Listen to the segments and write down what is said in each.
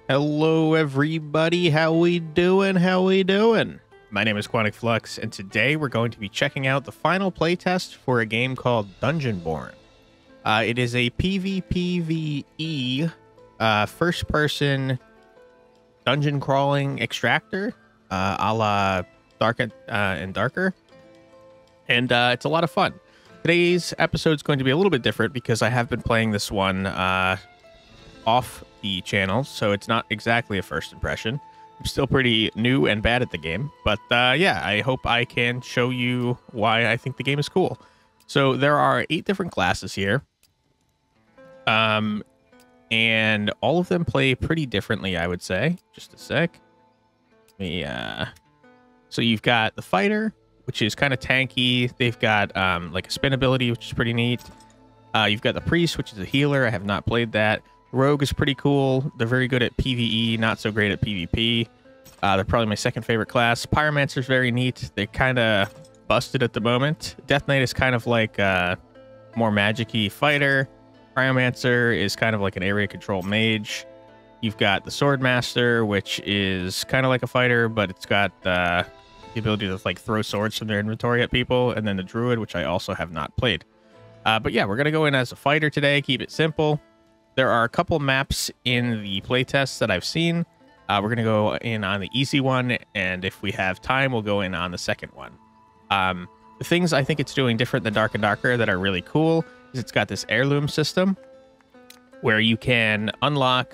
Hello, everybody. How we doing? How we doing? My name is Quantic Flux, and today we're going to be checking out the final playtest for a game called Dungeonborne. It is a PvPvE first-person dungeon crawling extractor, a la Dark and Darker, and it's a lot of fun. Today's episode is going to be a little bit different because I have been playing this one off the channel, so it's not exactly a first impression. I'm still pretty new and bad at the game, but yeah, I hope I can show you why I think the game is cool. So there are 8 different classes here, and all of them play pretty differently, I would say. Just a sec. So you've got the fighter, which is kind of tanky. They've got like a spin ability, which is pretty neat. You've got the priest, which is a healer. I have not played that. Rogue is pretty cool. They're very good at PvE, not so great at PvP. They're probably my second favorite class. Pyromancer's very neat. They're kind of busted at the moment. Death Knight is kind of like a more magic-y fighter. Pyromancer is kind of like an area control mage. You've got the Swordmaster, which is kind of like a fighter, but it's got the ability to like throw swords from their inventory at people. And then the Druid, which I also have not played. But yeah, we're going to go in as a fighter today. Keep it simple. There are a couple maps in the playtests that I've seen. We're going to go in on the easy one, and if we have time, we'll go in on the second one. The things I think it's doing different than Dark and Darker that are really cool is it's got this heirloom system where you can unlock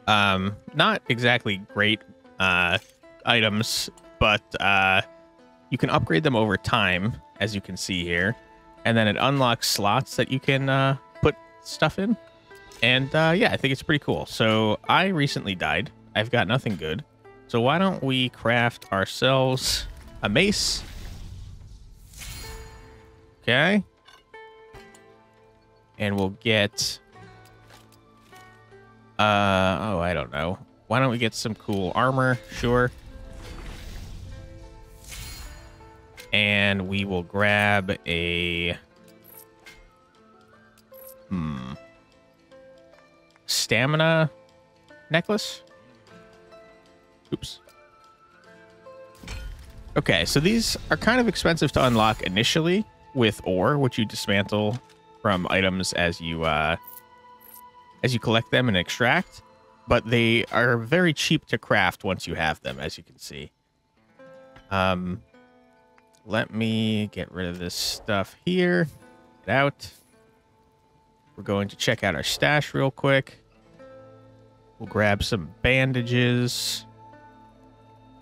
not exactly great items, but you can upgrade them over time, as you can see here. And then it unlocks slots that you can put stuff in. And yeah, I think it's pretty cool. So I recently died. I've got nothing good. So why don't we craft ourselves a mace? Okay. And we'll get... oh, I don't know. Why don't we get some cool armor? Sure. And we will grab a... stamina necklace. Oops. Okay, so these are kind of expensive to unlock initially with ore, which you dismantle from items as you collect them and extract, but they are very cheap to craft once you have them, as you can see. Let me get rid of this stuff here. Get out. We're going to check out our stash real quick. We'll grab some bandages.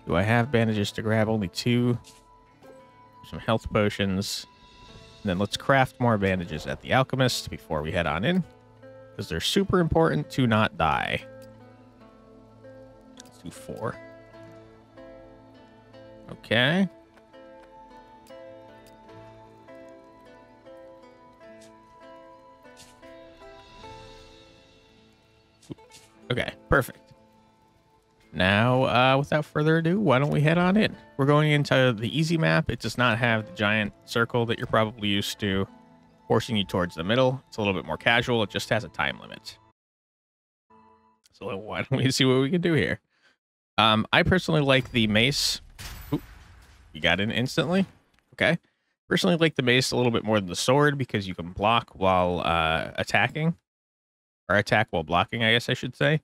Do I have bandages to grab? Only 2. Some health potions. And then let's craft more bandages at the alchemist before we head on in, because they're super important to not die. Let's do 4. Okay. Okay, perfect. Now, without further ado, why don't we head on in? We're going into the easy map. It does not have the giant circle that you're probably used to, forcing you towards the middle. It's a little bit more casual. It just has a time limit. So why don't we see what we can do here? I personally like the mace. Oop, you got in instantly? Okay. Personally like the mace a little bit more than the sword because you can block while attacking. Or attack while blocking, I guess I should say.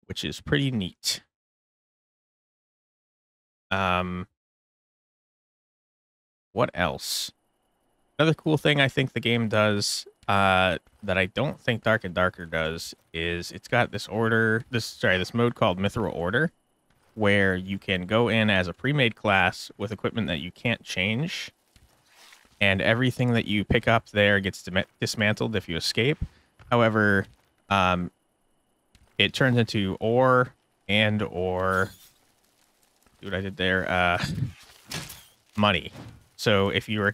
Which is pretty neat. What else? Another cool thing I think the game does that I don't think Dark and Darker does is it's got this this mode called Mithril Order, where you can go in as a pre-made class with equipment that you can't change, and everything that you pick up there gets dismantled if you escape. However, it turns into ore and/or, see what I did there? Money. So if you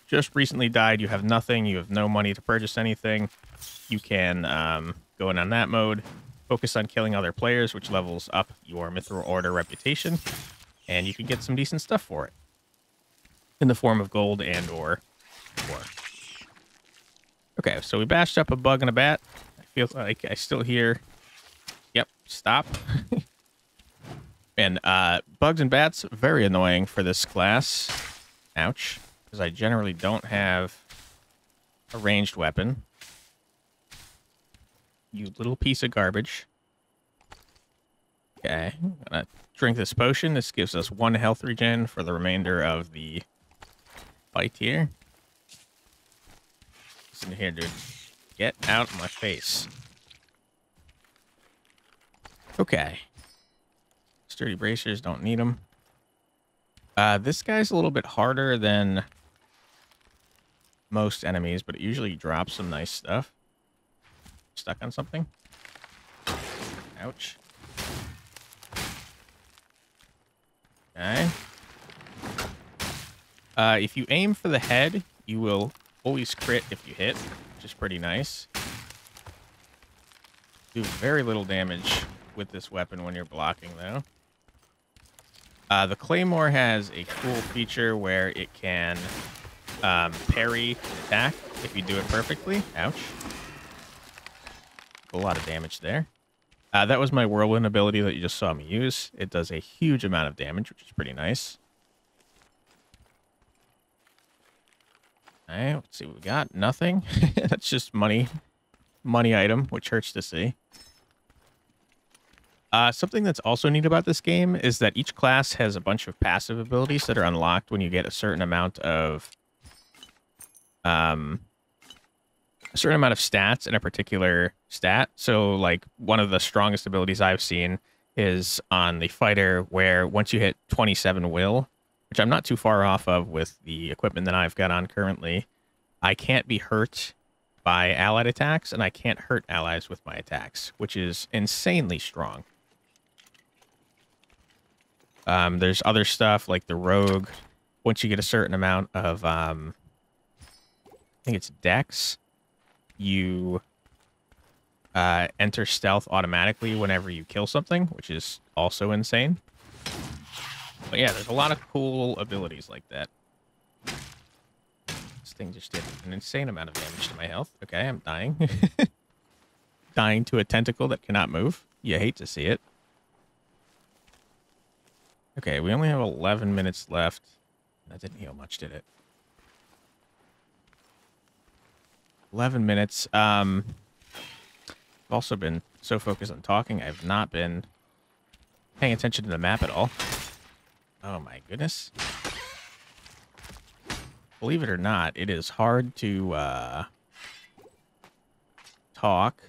just recently died, you have nothing, you have no money to purchase anything, you can go in on that mode, focus on killing other players, which levels up your Mithril Order reputation, and you can get some decent stuff for it in the form of gold and/or ore. Okay, so we bashed up a bug and a bat. I feel like I still hear... Yep, stop. And bugs and bats, very annoying for this class. Ouch. Because I generally don't have a ranged weapon. You little piece of garbage. Okay, I'm gonna drink this potion. This gives us 1 health regen for the remainder of the fight here. Listen here, dude. Get out of my face. Okay. Sturdy bracers, don't need them. This guy's a little bit harder than most enemies, but it usually drops some nice stuff. Stuck on something. Ouch. Okay. If you aim for the head, you will always crit if you hit, which is pretty nice. Do very little damage with this weapon when you're blocking, though. The Claymore has a cool feature where it can parry an attack if you do it perfectly. Ouch. A lot of damage there. That was my Whirlwind ability that you just saw me use. It does a huge amount of damage, which is pretty nice. Alright, let's see what we got. Nothing. That's just money. Money item, which hurts to see. Something that's also neat about this game is that each class has a bunch of passive abilities that are unlocked when you get a certain amount of stats in a particular stat. So, like, one of the strongest abilities I've seen is on the fighter, where once you hit 27 will, which I'm not too far off of with the equipment that I've got on currently, I can't be hurt by allied attacks, and I can't hurt allies with my attacks, which is insanely strong. There's other stuff like the rogue. Once you get a certain amount of, I think it's dex, you enter stealth automatically whenever you kill something, which is also insane. But yeah, there's a lot of cool abilities like that. This thing just did an insane amount of damage to my health. Okay, I'm dying. Dying to a tentacle that cannot move. You hate to see it. Okay, we only have 11 minutes left. That didn't heal much, did it? 11 minutes. I've also been so focused on talking, I've not been paying attention to the map at all. Oh my goodness. Believe it or not, it is hard to talk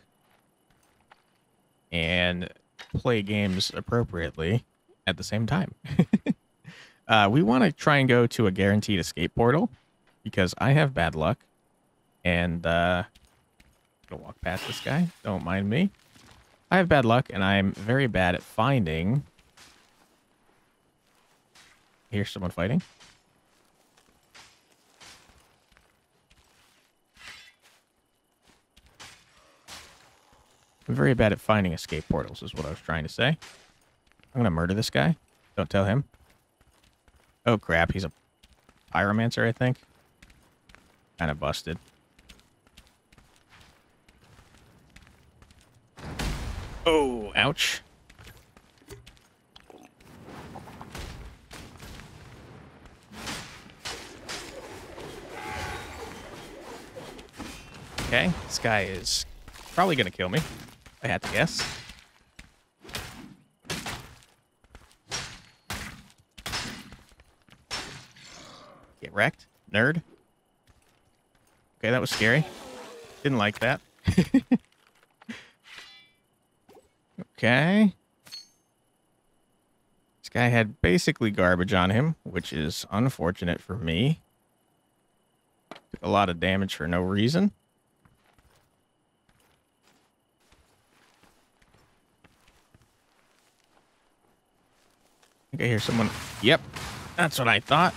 and play games appropriately at the same time. We want to try and go to a guaranteed escape portal because I have bad luck. And gonna walk past this guy. Don't mind me. I have bad luck, and I'm very bad at finding. Here's someone fighting. I'm very bad at finding escape portals, is what I was trying to say. I'm gonna murder this guy. Don't tell him. Oh crap, he's a pyromancer, I think. Kind of busted. Oh, ouch. Okay, this guy is probably going to kill me, I had to guess. Get wrecked, nerd. Okay, that was scary. Didn't like that. Okay. This guy had basically garbage on him, which is unfortunate for me. Took a lot of damage for no reason. I think I hear someone. Yep, that's what I thought.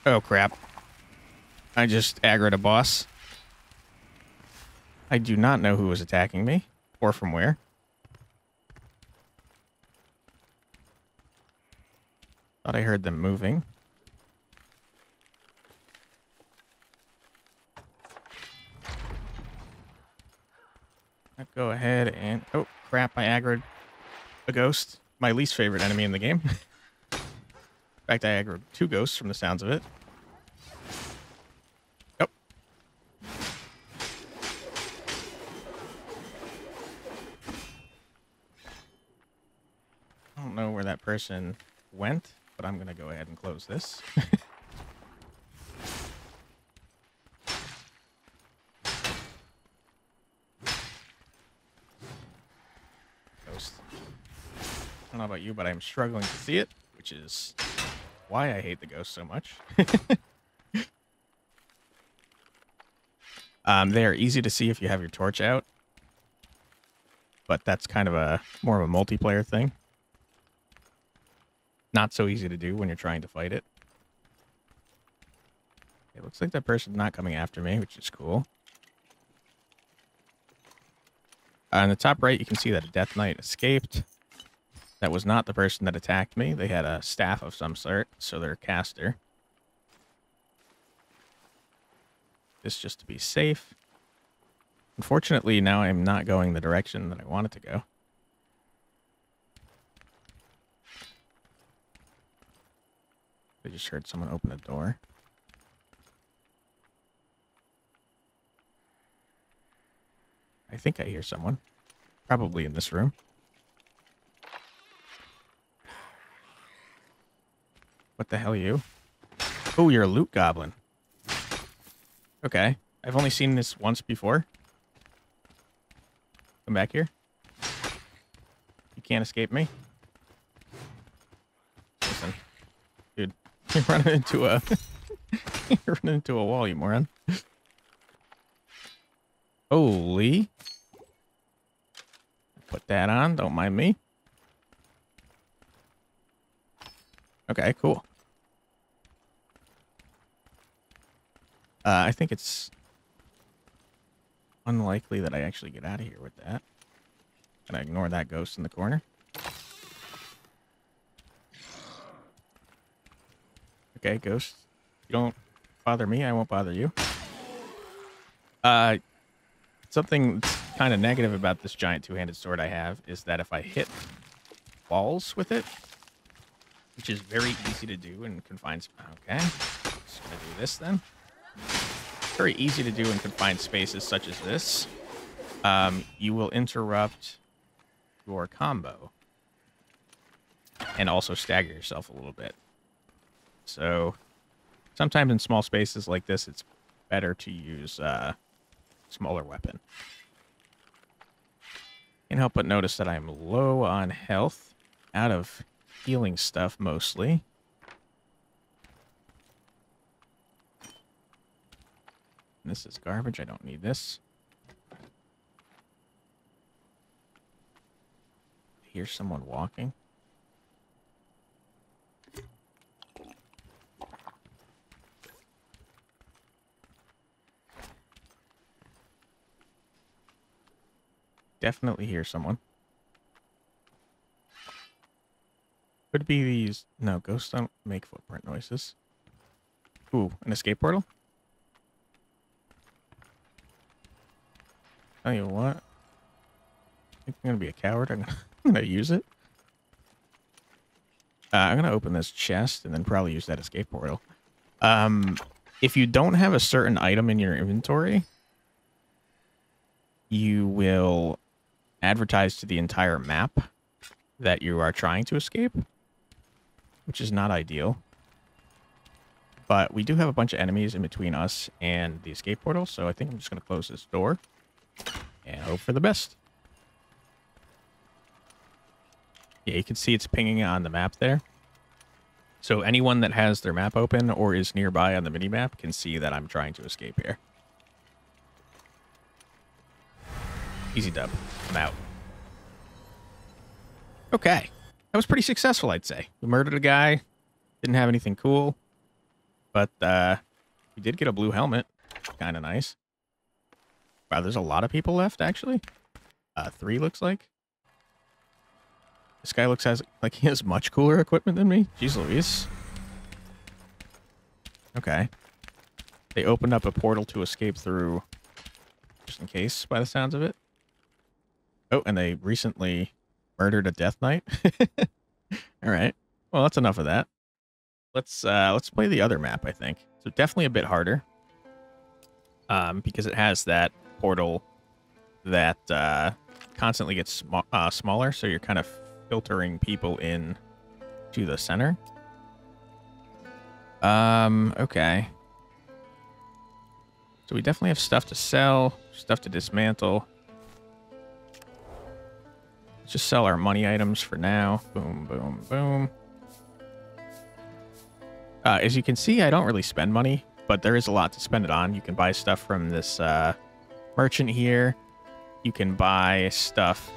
Oh, crap. I just aggroed a boss. I do not know who was attacking me, or from where. Thought I heard them moving. I'll go ahead and... Oh, crap, I aggroed a ghost. My least favorite enemy in the game. In fact, I aggroed 2 ghosts from the sounds of it. Oh. I don't know where that person went, but I'm going to go ahead and close this. Ghost. I don't know about you, but I'm struggling to see it, which is why I hate the ghost so much. They are easy to see if you have your torch out, but that's kind of more of a multiplayer thing. Not so easy to do when you're trying to fight it. It looks like that person's not coming after me, which is cool. On the top right, you can see that a Death Knight escaped. That was not the person that attacked me. They had a staff of some sort, so they're a caster. This just to be safe. Unfortunately, now I'm not going the direction that I wanted to go. I just heard someone open a door. I think I hear someone. Probably in this room. What the hell are you? Oh, you're a loot goblin. Okay. I've only seen this once before. Come back here. You can't escape me. Listen. Dude, you're running into a... you're running into a wall, you moron. Holy. Put that on. Don't mind me. Okay, cool. I think it's unlikely that I actually get out of here with that. Can I ignore that ghost in the corner? Okay, ghost. You don't bother me, I won't bother you. Something kind of negative about this giant two-handed sword I have is that if I hit walls with it, which is very easy to do in confined... Okay, just gonna do this then. Very easy to do in confined spaces such as this. You will interrupt your combo and also stagger yourself a little bit. So sometimes in small spaces like this, it's better to use a smaller weapon. Can't help but notice that I'm low on health, out of healing stuff mostly. This is garbage. I don't need this. I hear someone walking. Definitely hear someone. Could be these... No, ghosts don't make footprint noises. Ooh, an escape portal? Tell you what. I think I'm going to be a coward. I'm going to use it. I'm going to open this chest and then probably use that escape portal. If you don't have a certain item in your inventory, you will advertise to the entire map that you are trying to escape, which is not ideal. But we do have a bunch of enemies in between us and the escape portal, so I think I'm just going to close this door and hope for the best. Yeah, you can see it's pinging on the map there. So anyone that has their map open or is nearby on the minimap can see that I'm trying to escape here. Easy dub. I'm out. Okay. That was pretty successful, I'd say. We murdered a guy. Didn't have anything cool. But we did get a blue helmet. Kind of nice. Wow, there's a lot of people left, actually. 3 looks like. This guy looks like he has much cooler equipment than me. Jeez Louise. Okay. They opened up a portal to escape through, just in case, by the sounds of it. Oh, and they recently murdered a Death Knight. All right. Well, that's enough of that. Let's play the other map, I think. So definitely a bit harder. Because it has that portal that constantly gets smaller, so you're kind of filtering people in to the center. Okay. So we definitely have stuff to sell, stuff to dismantle. Let's just sell our money items for now. Boom, boom, boom. As you can see, I don't really spend money, but there is a lot to spend it on. You can buy stuff from this merchant here. You can buy stuff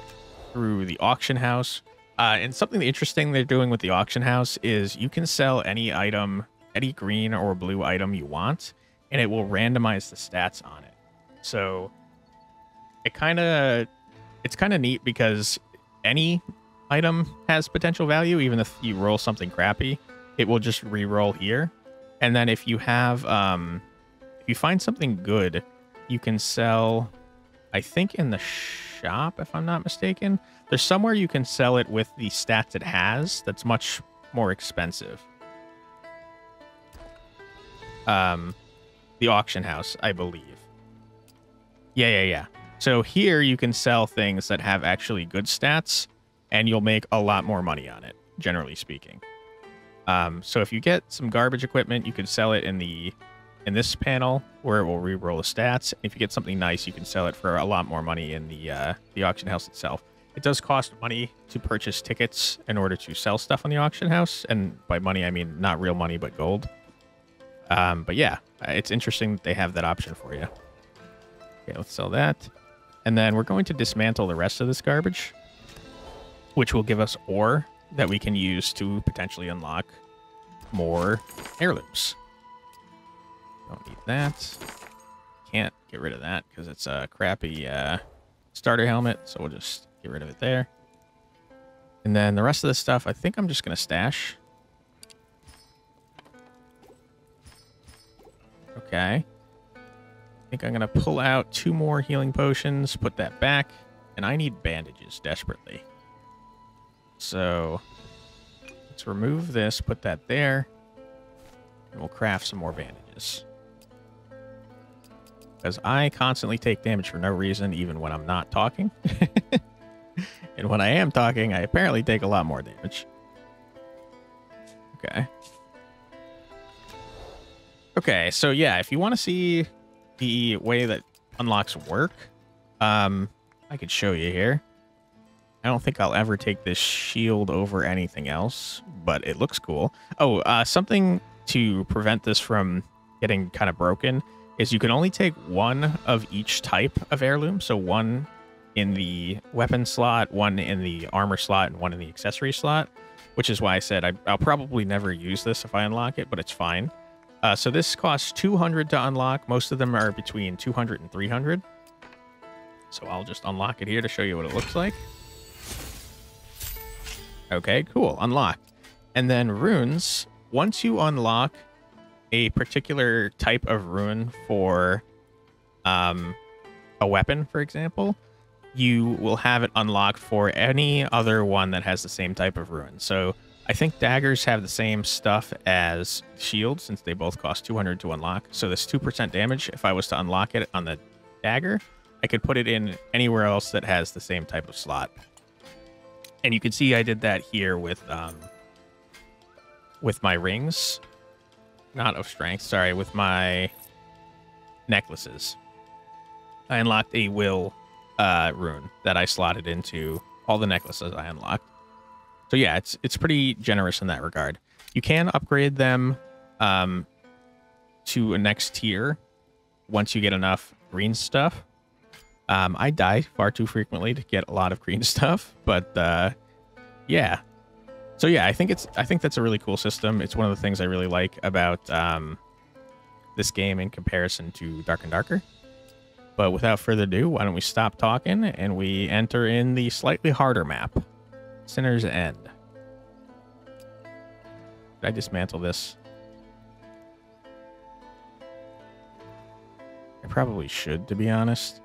through the auction house. And something interesting they're doing with the auction house is you can sell any item, any green or blue item you want, and it will randomize the stats on it. So it's kind of neat because any item has potential value, even if you roll something crappy. It will just re-roll here. And then if you have, if you find something good, you can sell, I think in the shop, if I'm not mistaken. There's somewhere you can sell it with the stats it has that's much more expensive. The auction house, I believe. Yeah. So here you can sell things that have actually good stats, and you'll make a lot more money on it, generally speaking. So if you get some garbage equipment, you can sell it in this panel where it will re-roll the stats. If you get something nice, you can sell it for a lot more money in the auction house itself. It does cost money to purchase tickets in order to sell stuff on the auction house, and by money I mean not real money but gold. But yeah, it's interesting that they have that option for you. Okay, let's sell that, and then we're going to dismantle the rest of this garbage, which will give us ore that we can use to potentially unlock more heirlooms. Don't need that. Can't get rid of that because it's a crappy starter helmet, so we'll just get rid of it there. And then the rest of this stuff, I think I'm just going to stash. Okay. I think I'm going to pull out 2 more healing potions, put that back, and I need bandages desperately. So let's remove this, put that there, and we'll craft some more bandages. Because I constantly take damage for no reason, even when I'm not talking. And when I am talking, I apparently take a lot more damage. Okay. Okay, so yeah, if you want to see the way that unlocks work, I could show you here. I don't think I'll ever take this shield over anything else, but it looks cool. Oh, something to prevent this from getting kind of broken is you can only take 1 of each type of heirloom. So 1 in the weapon slot, 1 in the armor slot, and 1 in the accessory slot, which is why I said I'll probably never use this if I unlock it, but it's fine. So this costs 200 to unlock. Most of them are between 200 and 300. So I'll just unlock it here to show you what it looks like. Okay, cool. Unlocked. And then runes. Once you unlock a particular type of rune for a weapon, for example, you will have it unlocked for any other one that has the same type of rune. So I think daggers have the same stuff as shields, since they both cost 200 to unlock. So this 2% damage, if I was to unlock it on the dagger, I could put it in anywhere else that has the same type of slot. And you can see I did that here with my rings. Not of strength, sorry, with my necklaces. I unlocked a will rune that I slotted into all the necklaces I unlocked. So yeah, it's pretty generous in that regard. You can upgrade them to a next tier once you get enough green stuff. I die far too frequently to get a lot of green stuff, but yeah. So yeah, I think that's a really cool system. It's one of the things I really like about this game in comparison to Dark and Darker. But without further ado, why don't we stop talking and we enter in the slightly harder map, Sinner's End. Did I dismantle this? I probably should, to be honest.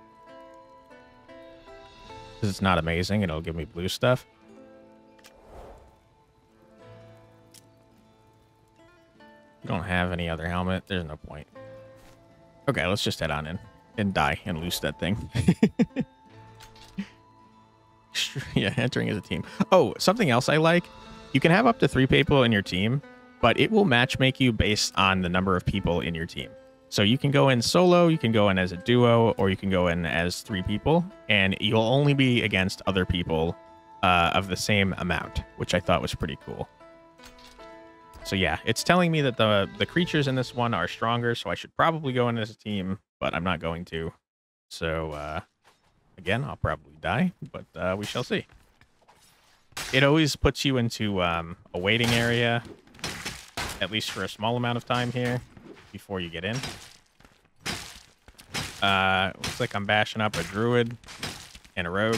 because it's not amazing. It'll give me blue stuff. You don't have any other helmet. There's no point. Okay, let's just head on in and die and lose that thing. Yeah, entering as a team. Oh, something else I like. You can have up to 3 people in your team, but it will matchmake you based on the number of people in your team. So you can go in solo, you can go in as a duo, or you can go in as 3 people, and you'll only be against other people of the same amount, which I thought was pretty cool. So yeah, it's telling me that the creatures in this one are stronger, so I should probably go in as a team, but I'm not going to. So, again, I'll probably die, but we shall see. It always puts you into a waiting area, at least for a small amount of time here, before you get in. Looks like I'm bashing up a druid and a rogue.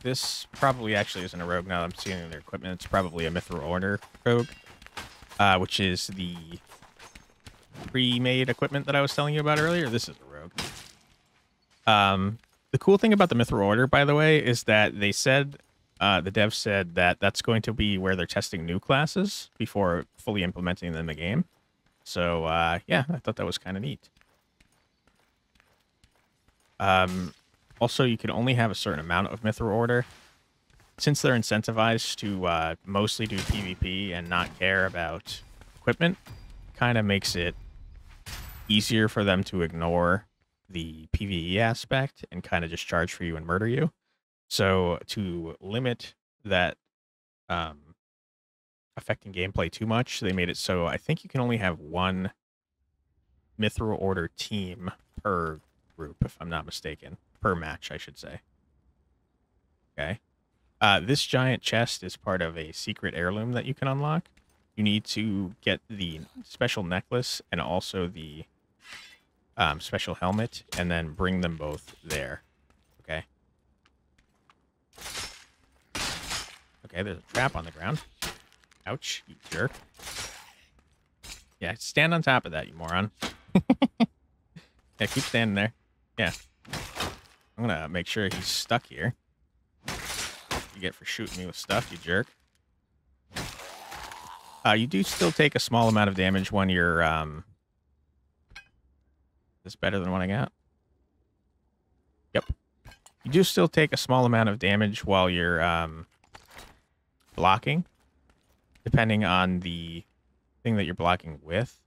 This probably actually isn't a rogue now that I'm seeing their equipment. It's probably a Mithril Order rogue, which is the pre-made equipment that I was telling you about earlier. This is a rogue. The cool thing about the Mithril Order, by the way, is that they said, the devs said that that's going to be where they're testing new classes before fully implementing them in the game. So, yeah, I thought that was kind of neat. Also, you can only have a certain amount of Mithril Order. Since they're incentivized to mostly do PvP and not care about equipment, kind of makes it easier for them to ignore the PvE aspect and kind of just charge for you and murder you. So to limit that affecting gameplay too much, they made it so I think you can only have 1 Mithril Order team per group, if I'm not mistaken. Per match, I should say. Okay. This giant chest is part of a secret heirloom that you can unlock. You need to get the special necklace and also the special helmet, and then bring them both there. Okay. Okay, there's a trap on the ground. Ouch, you jerk. Yeah, stand on top of that, you moron. Yeah, keep standing there. Yeah. I'm gonna make sure he's stuck here. You get for shooting me with stuff, you jerk. You do still take a small amount of damage when you're, Is this better than what I got? Yep. You do still take a small amount of damage while you're, blocking, depending on the thing that you're blocking with.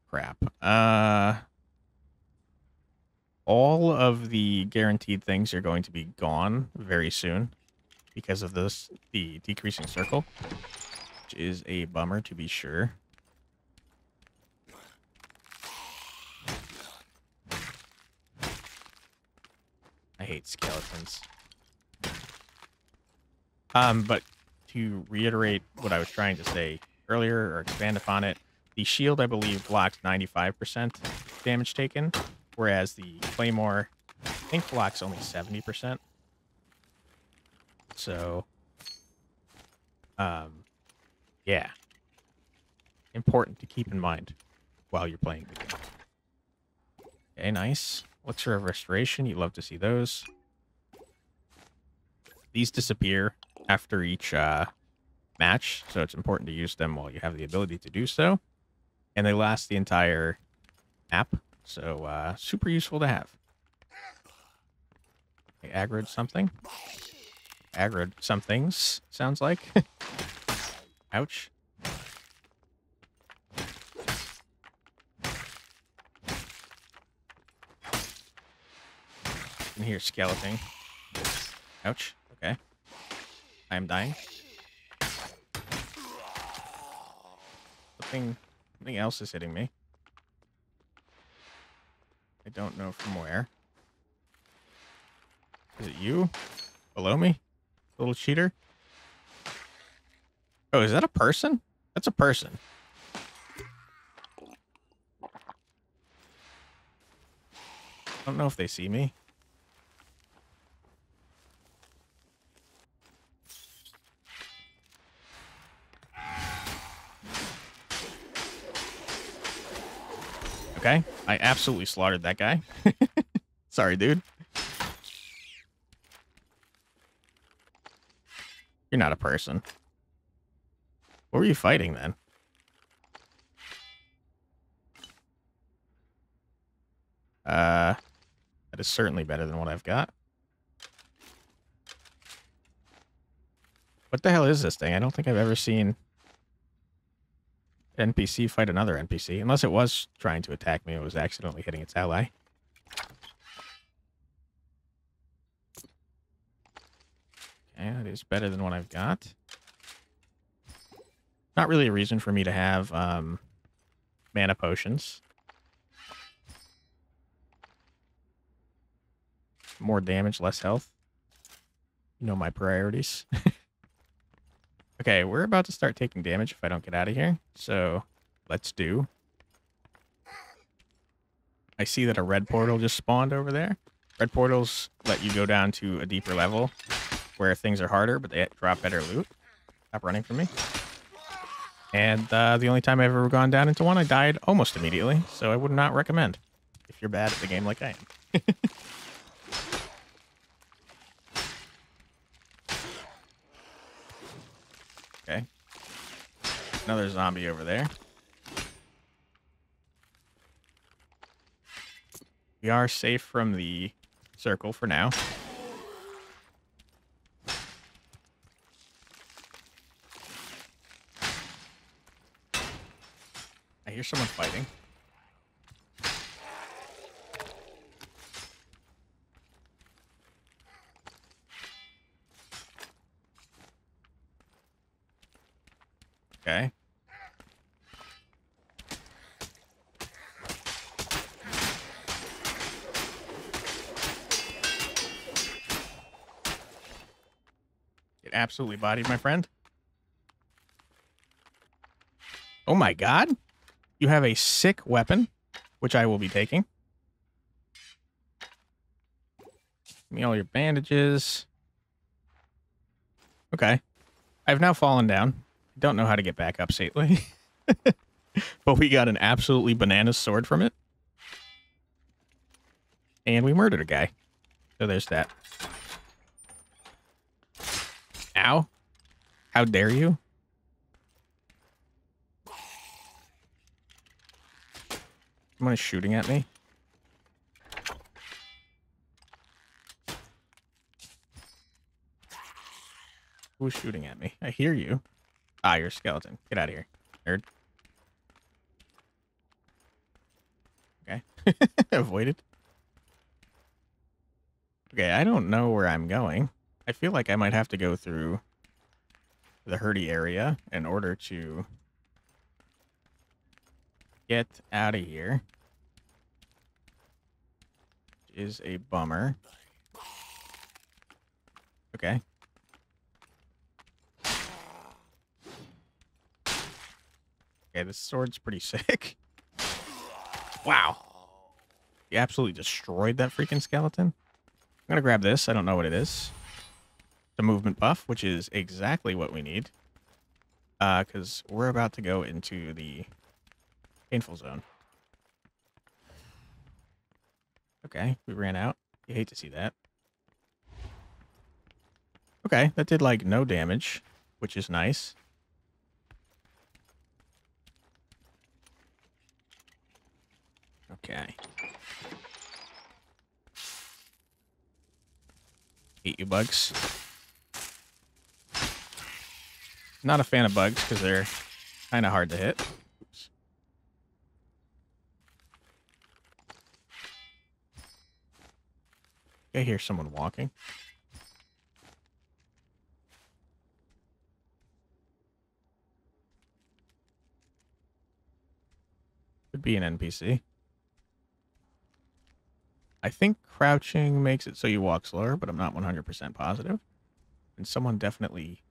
Crap. All of the guaranteed things are going to be gone very soon because of this, the decreasing circle, which is a bummer to be sure. I hate skeletons. But to reiterate what I was trying to say earlier or expand upon it, the shield, I believe, blocks 95% damage taken, whereas the claymore, I think, blocks only 70%. So, yeah. Important to keep in mind while you're playing the game. Okay, nice. Elixir of Restoration, you love to see those. These disappear after each match, so it's important to use them while you have the ability to do so. And they last the entire map, so super useful to have. Okay, aggroed something. Aggroed some things, sounds like. Ouch. I can hear skeleton. Ouch. Okay. I am dying. Something else is hitting me. I don't know from where. Is it you? Below me? Little cheater? Oh, is that a person? That's a person. I don't know if they see me. Okay. I absolutely slaughtered that guy. Sorry, dude. You're not a person. What were you fighting then? That is certainly better than what I've got. What the hell is this thing? I don't think I've ever seen an NPC fight another NPC. Unless it was trying to attack me, it was accidentally hitting its ally. Okay, that is better than what I've got. Not really a reason for me to have mana potions. More damage, less health. You know my priorities. Okay, we're about to start taking damage if I don't get out of here. So, let's do. I see that a red portal just spawned over there. Red portals let you go down to a deeper level where things are harder, but they drop better loot. Stop running from me. And the only time I've ever gone down into one, I died almost immediately. So I would not recommend if you're bad at the game like I am. Okay. Another zombie over there. We are safe from the circle for now. I hear someone fighting. Okay. Get absolutely bodied, my friend. Oh my god. You have a sick weapon, which I will be taking. Give me all your bandages. Okay. I've now fallen down. Don't know how to get back up safely. But we got an absolutely bananas sword from it. And we murdered a guy. So there's that. Ow. How dare you? Someone is shooting at me. Who's shooting at me? I hear you. Ah, you're a skeleton. Get out of here, nerd. Okay. Avoided. Okay, I don't know where I'm going. I feel like I might have to go through the herdy area in order to get out of here. Which is a bummer. Okay. Okay, this sword's pretty sick. Wow. You absolutely destroyed that freaking skeleton. I'm gonna grab this. I don't know what it is. The movement buff, which is exactly what we need. Because we're about to go into the painful zone. Okay, we ran out. You hate to see that. Okay, that did, like, no damage, which is nice. Okay. Hate you, bugs. Not a fan of bugs, because they're kind of hard to hit. Oops. I hear someone walking. Could be an NPC. I think crouching makes it so you walk slower, but I'm not 100% positive. And someone definitely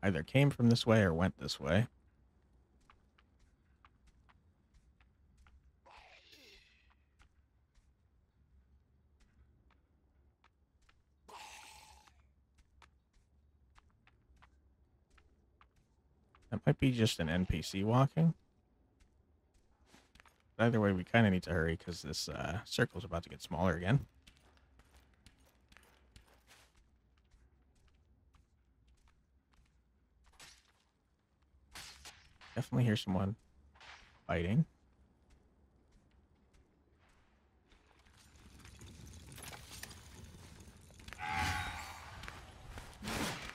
either came from this way or went this way. That might be just an NPC walking. Either way, we kind of need to hurry because this circle's about to get smaller again. Definitely hear someone fighting.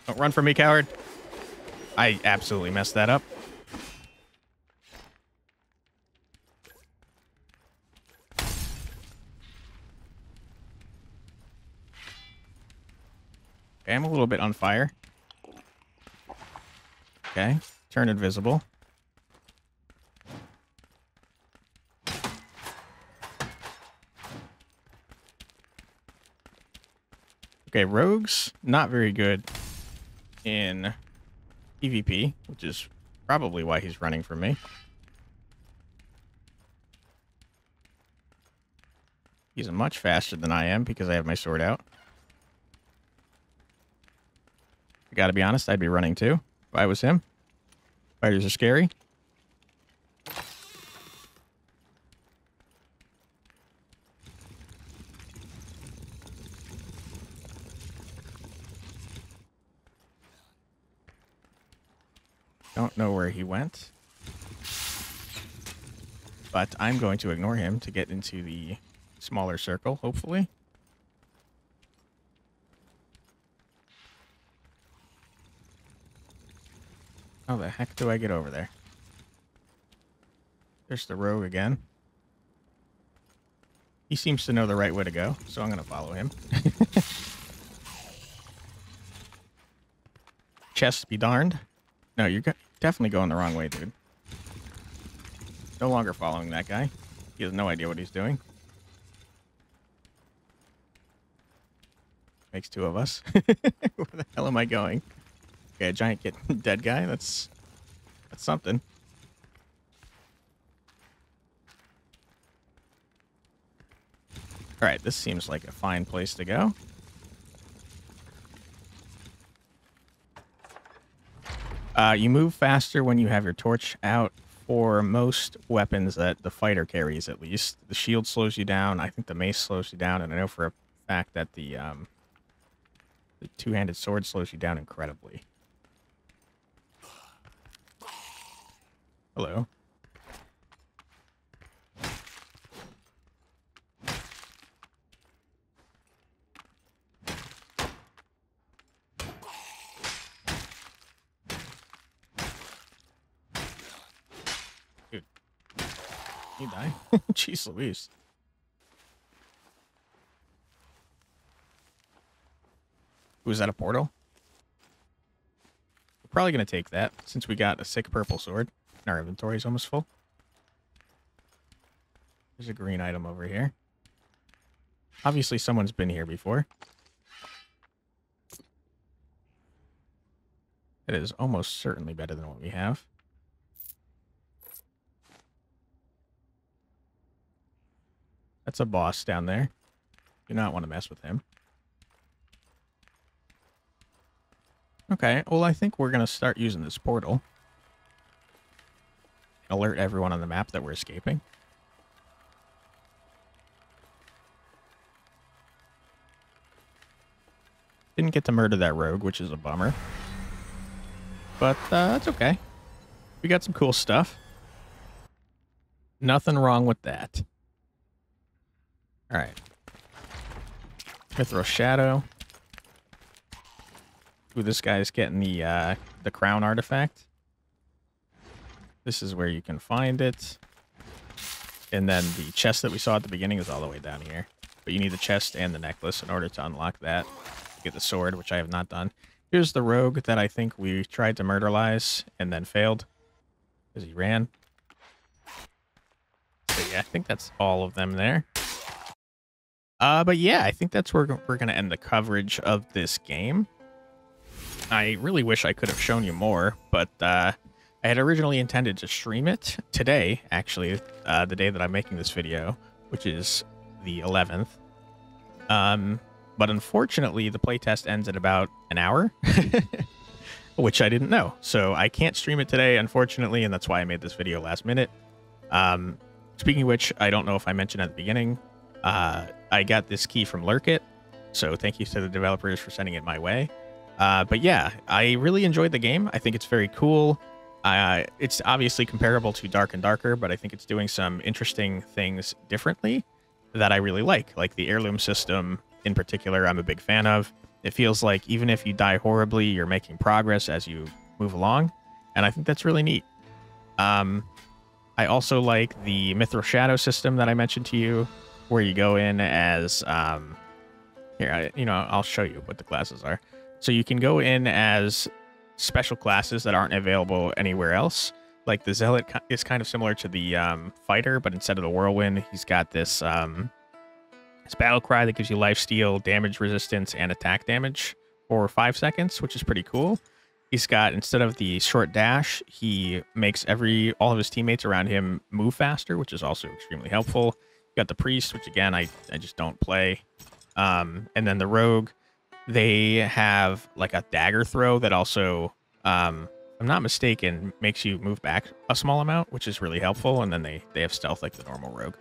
Don't run from me, coward. I absolutely messed that up. Okay, I'm a little bit on fire. Okay, turn invisible. Okay, rogues, not very good in PvP, which is probably why he's running from me. He's much faster than I am because I have my sword out. I gotta be honest, I'd be running too if I was him. Fighters are scary. Don't know where he went. But I'm going to ignore him to get into the smaller circle, hopefully. How the heck do I get over there? There's the rogue again. He seems to know the right way to go, so I'm going to follow him. Chest be darned. No, you're definitely going the wrong way, dude. No longer following that guy. He has no idea what he's doing. Makes two of us. Where the hell am I going? Okay, a giant dead guy. That's something. All right, this seems like a fine place to go. You move faster when you have your torch out for most weapons that the fighter carries, at least. The shield slows you down. I think the mace slows you down, and I know for a fact that the two-handed sword slows you down incredibly. Hello. Dude. You die? Jeez Louise. Was that a portal? We're probably going to take that since we got a sick purple sword. And our inventory is almost full. There's a green item over here. Obviously, someone's been here before. It is almost certainly better than what we have. That's a boss down there. Do not want to mess with him. Okay, well, I think we're going to start using this portal. Alert everyone on the map that we're escaping. Didn't get to murder that rogue, which is a bummer. But that's okay. We got some cool stuff. Nothing wrong with that. All right. Mithril Shadow. Ooh, this guy's getting the crown artifact. This is where you can find it. And then the chest that we saw at the beginning is all the way down here. But you need the chest and the necklace in order to unlock that. Get the sword, which I have not done. Here's the rogue that I think we tried to murderlize and then failed. Because he ran. But yeah, I think that's all of them there. But yeah, I think that's where we're going to end the coverage of this game. I really wish I could have shown you more, but I had originally intended to stream it today, actually, the day that I'm making this video, which is the 11th. But unfortunately, the playtest ends at about an hour, which I didn't know. So I can't stream it today, unfortunately, and that's why I made this video last minute. Speaking of which, I don't know if I mentioned at the beginning, I got this key from Lurkit, so thank you to the developers for sending it my way. But yeah, I really enjoyed the game. I think it's very cool. It's obviously comparable to Dark and Darker, but I think it's doing some interesting things differently that I really like the heirloom system in particular. I'm a big fan of. It feels like even if you die horribly, you're making progress as you move along, and I think that's really neat. I also like the Mithril Shadow system that I mentioned to you, where you go in as I'll show you what the classes are. So you can go in as special classes that aren't available anywhere else. Like the Zealot is kind of similar to the Fighter, but instead of the Whirlwind, he's got this battle cry that gives you lifesteal, damage resistance, and attack damage for 5 seconds, which is pretty cool. He's got, instead of the short dash, he makes all of his teammates around him move faster, which is also extremely helpful. You got the Priest, which again, I just don't play. And then the Rogue, they have like a dagger throw that also, if I'm not mistaken, makes you move back a small amount, which is really helpful. And then they have stealth like the normal Rogue.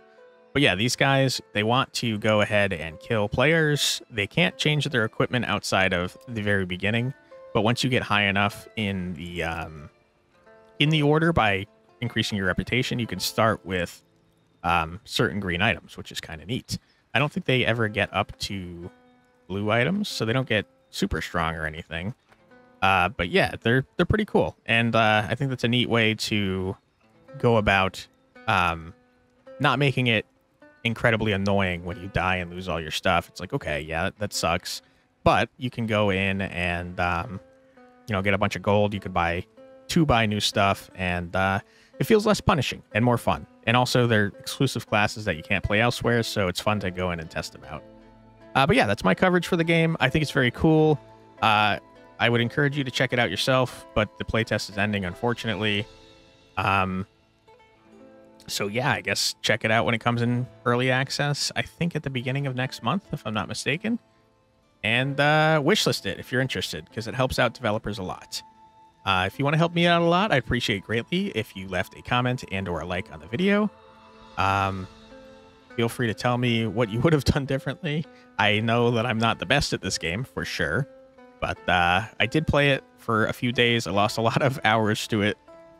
But yeah, these guys, they want to go ahead and kill players. They can't change their equipment outside of the very beginning. But once you get high enough in the order by increasing your reputation, you can start with certain green items, which is kind of neat. I don't think they ever get up to blue items, so they don't get super strong or anything. But yeah, they're pretty cool, and I think that's a neat way to go about not making it incredibly annoying when you die and lose all your stuff. It's like, okay, yeah, that sucks. But you can go in and, get a bunch of gold. You could buy new stuff, and it feels less punishing and more fun. And also, they're exclusive classes that you can't play elsewhere, so it's fun to go in and test them out. But yeah, that's my coverage for the game. I think it's very cool. I would encourage you to check it out yourself, but the playtest is ending, unfortunately. So yeah, I guess check it out when it comes in early access. I think at the beginning of next month, if I'm not mistaken. And wishlist it if you're interested, because it helps out developers a lot. If you want to help me out a lot, I'd appreciate greatly if you left a comment and or a like on the video. Feel free to tell me what you would have done differently. I know that I'm not the best at this game, for sure. But I did play it for a few days. I lost a lot of hours to it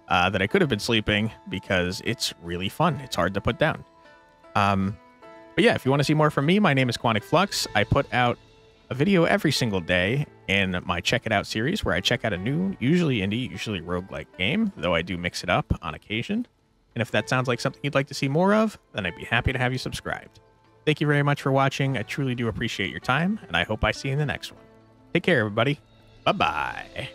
that I could have been sleeping, because it's really fun. It's hard to put down. But yeah, if you want to see more from me, my name is Quantic Flux. I put out a video every single day in my Check It Out series, where I check out a new, usually indie, usually roguelike game, though I do mix it up on occasion. And if that sounds like something you'd like to see more of, then I'd be happy to have you subscribed. Thank you very much for watching. I truly do appreciate your time, and I hope I see you in the next one. Take care, everybody. Bye-bye.